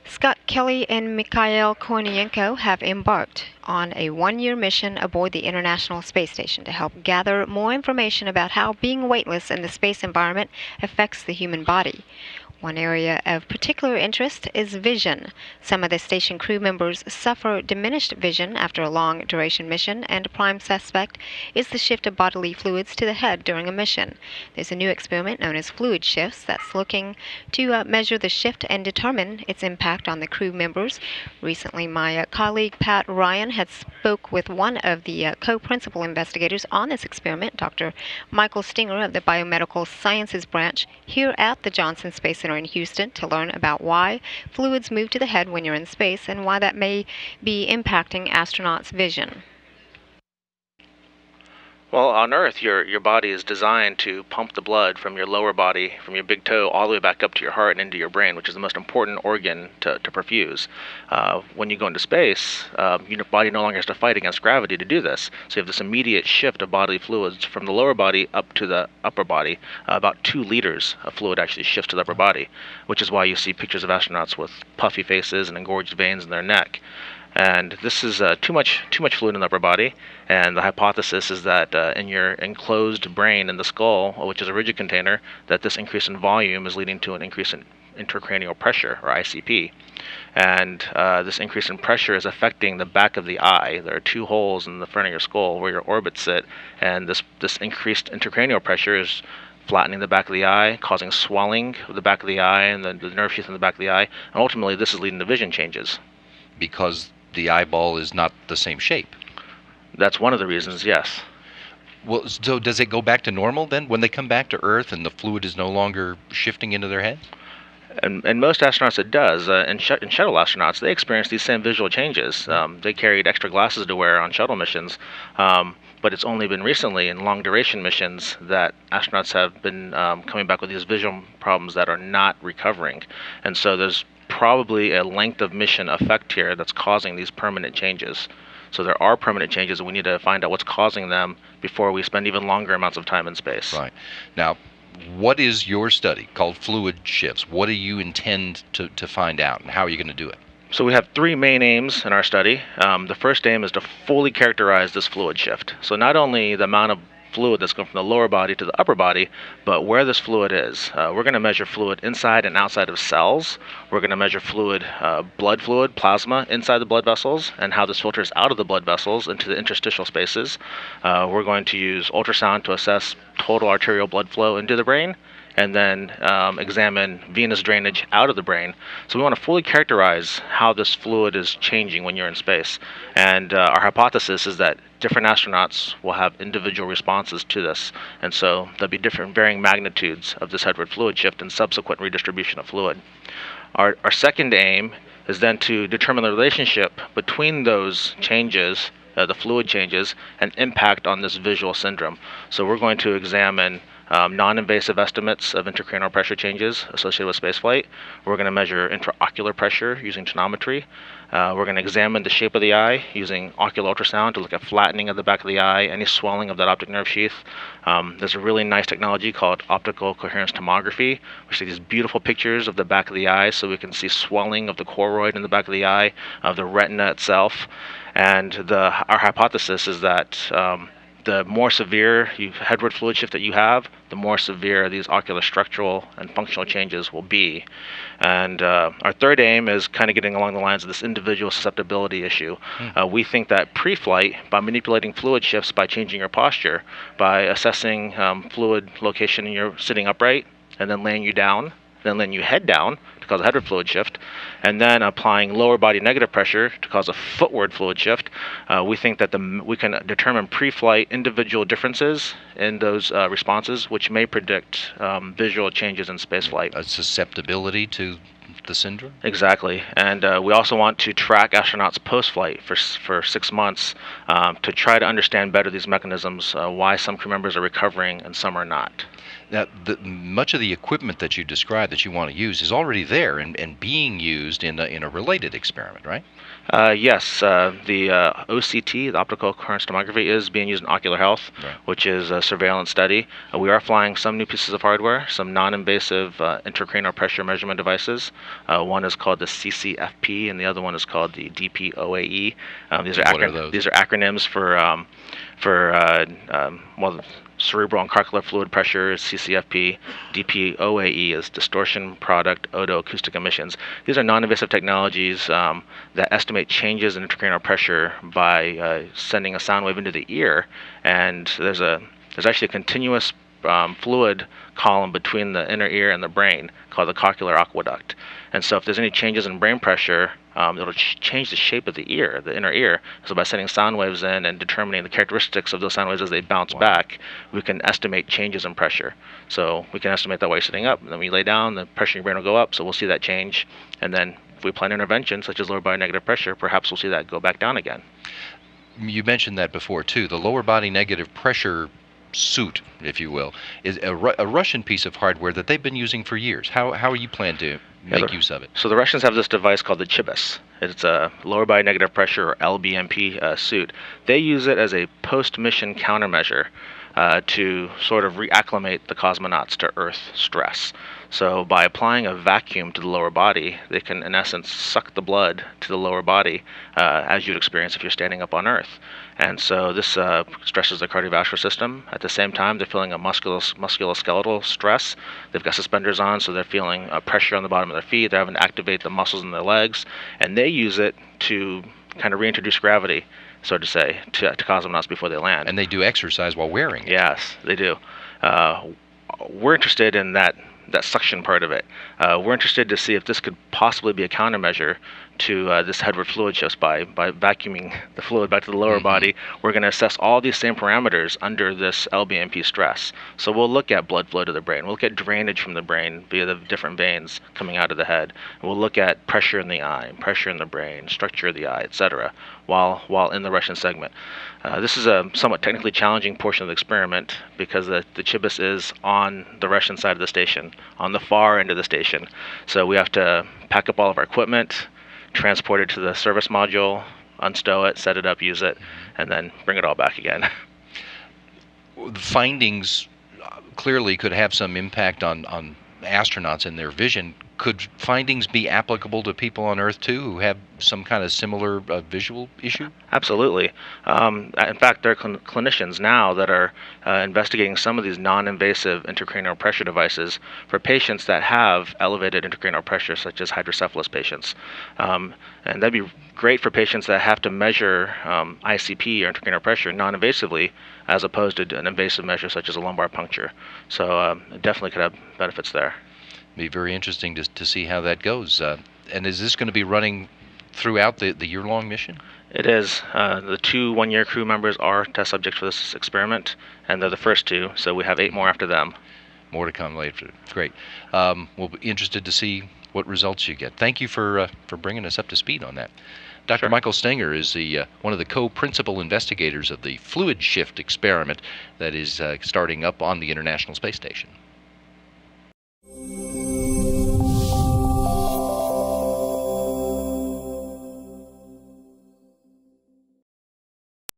Scott Kelly and Mikhail Kornienko have embarked on a one-year mission aboard the International Space Station to help gather more information about how being weightless in the space environment affects the human body. One area of particular interest is vision. Some of the station crew members suffer diminished vision after a long duration mission, and a prime suspect is the shift of bodily fluids to the head during a mission. There's a new experiment known as fluid shifts that's looking to measure the shift and determine its impact on the crew members. Recently, my colleague Pat Ryan had spoke with one of the co-principal investigators on this experiment, Dr. Michael Stinger of the Biomedical Sciences Branch here at the Johnson Space Center in Houston, to learn about why fluids move to the head when you're in space and why that may be impacting astronauts' vision. Well, on Earth, your body is designed to pump the blood from your lower body, from your big toe, all the way back up to your heart and into your brain, which is the most important organ to perfuse. When you go into space, your body no longer has to fight against gravity to do this. So you have this immediate shift of bodily fluids from the lower body up to the upper body. About 2 liters of fluid actually shifts to the upper body, which is why you see pictures of astronauts with puffy faces and engorged veins in their neck. And this is too much fluid in the upper body, and the hypothesis is that in your enclosed brain in the skull, which is a rigid container, that this increase in volume is leading to an increase in intracranial pressure, or ICP. And this increase in pressure is affecting the back of the eye. There are 2 holes in the front of your skull where your orbits sit, and this increased intracranial pressure is flattening the back of the eye, causing swelling of the back of the eye and the nerve sheath in the back of the eye, and ultimately this is leading to vision changes. Because the eyeball is not the same shape. That's one of the reasons, yes. Well, so does it go back to normal then when they come back to Earth and the fluid is no longer shifting into their head? And most astronauts it does. And shuttle astronauts, they experience these same visual changes. They carried extra glasses to wear on shuttle missions. But it's only been recently in long-duration missions that astronauts have been coming back with these visual problems that are not recovering. And so there's probably a length of mission effect here that's causing these permanent changes. So there are permanent changes, and we need to find out what's causing them before we spend even longer amounts of time in space. Right. Now, what is your study called Fluid Shifts? What do you intend to find out, and how are you going to do it? So we have 3 main aims in our study. The first aim is to fully characterize this fluid shift. So not only the amount of fluid that's going from the lower body to the upper body, but where this fluid is. We're going to measure fluid inside and outside of cells. We're going to measure fluid, blood fluid, plasma inside the blood vessels, and how this filters out of the blood vessels into the interstitial spaces. We're going to use ultrasound to assess total arterial blood flow into the brain, and then examine venous drainage out of the brain. So we want to fully characterize how this fluid is changing when you're in space. And our hypothesis is that different astronauts will have individual responses to this. And so there'll be different varying magnitudes of this headward fluid shift and subsequent redistribution of fluid. Our second aim is then to determine the relationship between those changes, the fluid changes, and impact on this visual syndrome. So we're going to examine non-invasive estimates of intracranial pressure changes associated with spaceflight. We're going to measure intraocular pressure using tonometry. We're going to examine the shape of the eye using ocular ultrasound to look at flattening of the back of the eye, any swelling of that optic nerve sheath. There's a really nice technology called optical coherence tomography, which takes these beautiful pictures of the back of the eye so we can see swelling of the choroid in the back of the eye, of the retina itself. And our hypothesis is that the more severe headward fluid shift that you have, the more severe these ocular structural and functional changes will be. And our third aim is kind of getting along the lines of this individual susceptibility issue. We think that pre-flight, by manipulating fluid shifts, by changing your posture, by assessing fluid location in your sitting upright, and then laying you down, then letting you head down to cause a headward fluid shift, and then applying lower body negative pressure to cause a footward fluid shift, we think that we can determine pre-flight individual differences in those responses, which may predict visual changes in spaceflight. A susceptibility to the syndrome? Exactly. And we also want to track astronauts post-flight for 6 months to try to understand better these mechanisms, why some crew members are recovering and some are not. Now, much of the equipment that you described that you want to use is already there and being used in a related experiment, right? Yes, the OCT, the optical coherence tomography, is being used in ocular health, Right. which is a surveillance study. We are flying some new pieces of hardware, some non-invasive intracranial pressure measurement devices. One is called the CCFP, and the other one is called the DPOAE. What are those? These are acronyms well, cerebral and cochlear fluid pressure is CCFP. DPOAE is distortion product otoacoustic emissions. These are non-invasive technologies that estimate changes in intracranial pressure by sending a sound wave into the ear, and there's actually a continuous fluid column between the inner ear and the brain called the cochlear aqueduct. And so if there's any changes in brain pressure, it'll change the shape of the ear, the inner ear. So by sending sound waves in and determining the characteristics of those sound waves as they bounce back, we can estimate changes in pressure. So we can estimate that while you're sitting up. And then when you lay down, the pressure in your brain will go up, so we'll see that change. And then if we apply an intervention, such as lower body negative pressure, perhaps we'll see that go back down again. You mentioned that before, too. The lower body negative pressure suit, if you will, is a Russian piece of hardware that they've been using for years. How are you plan to make use of it? So the Russians have this device called the Chibis. It's a lower body negative pressure, or LBNP suit. They use it as a post-mission countermeasure to sort of reacclimate the cosmonauts to Earth stress. So by applying a vacuum to the lower body, they can, in essence, suck the blood to the lower body as you'd experience if you're standing up on Earth. And so this stresses the cardiovascular system. At the same time, they're feeling a musculoskeletal stress. They've got suspenders on, so they're feeling pressure on the bottom of their feet. They're having to activate the muscles in their legs. And they use it to kind of reintroduce gravity, so to say, to cosmonauts before they land. And they do exercise while wearing it. Yes, they do. We're interested in that suction part of it. We're interested to see if this could possibly be a countermeasure to this headward fluid shifts. By vacuuming the fluid back to the lower body, we're going to assess all these same parameters under this LBNP stress. So we'll look at blood flow to the brain. We'll look at drainage from the brain via the different veins coming out of the head. We'll look at pressure in the eye, pressure in the brain, structure of the eye, etc., while in the Russian segment. This is a somewhat technically challenging portion of the experiment because the Chibis is on the Russian side of the station, on the far end of the station. So we have to pack up all of our equipment, transport it to the service module, unstow it, set it up, use it, and then bring it all back again. The findings clearly could have some impact on astronauts and their vision. Could findings be applicable to people on Earth too who have some kind of similar visual issue? Absolutely. In fact, there are clinicians now that are investigating some of these non-invasive intracranial pressure devices for patients that have elevated intracranial pressure, such as hydrocephalus patients. And that'd be great for patients that have to measure ICP, or intracranial pressure, non-invasively, as opposed to an invasive measure such as a lumbar puncture. So it definitely could have benefits there. Be very interesting to see how that goes. And is this going to be running throughout the year-long mission? It is. The 2 one-year crew members are test subjects for this experiment, and they're the first 2, so we have 8 more after them. More to come later. Great. We'll be interested to see what results you get. Thank you for bringing us up to speed on that. Dr. Sure. Michael Stenger is one of the co-principal investigators of the fluid shift experiment that is starting up on the International Space Station.